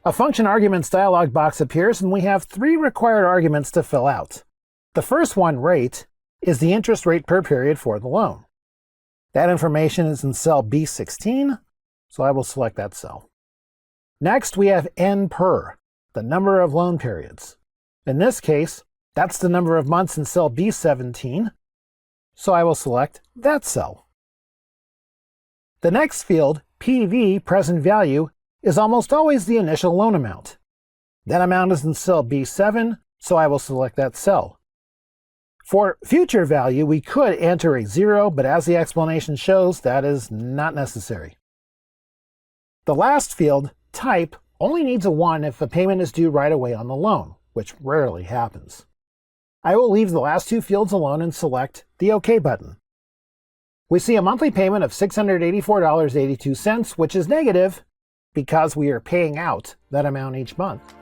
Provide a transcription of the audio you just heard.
A function arguments dialog box appears, and we have 3 required arguments to fill out. The first one, rate, is the interest rate per period for the loan. That information is in cell B16, so I will select that cell. Next, we have N per, the number of loan periods. In this case, that's the number of months in cell B17, so I will select that cell. The next field, PV, present value, is almost always the initial loan amount. That amount is in cell B7, so I will select that cell. For future value, we could enter a 0, but as the explanation shows, that is not necessary. The last field, type, only needs a 1 if a payment is due right away on the loan, which rarely happens. I will leave the last 2 fields alone and select the OK button. We see a monthly payment of $684.82, which is negative because we are paying out that amount each month.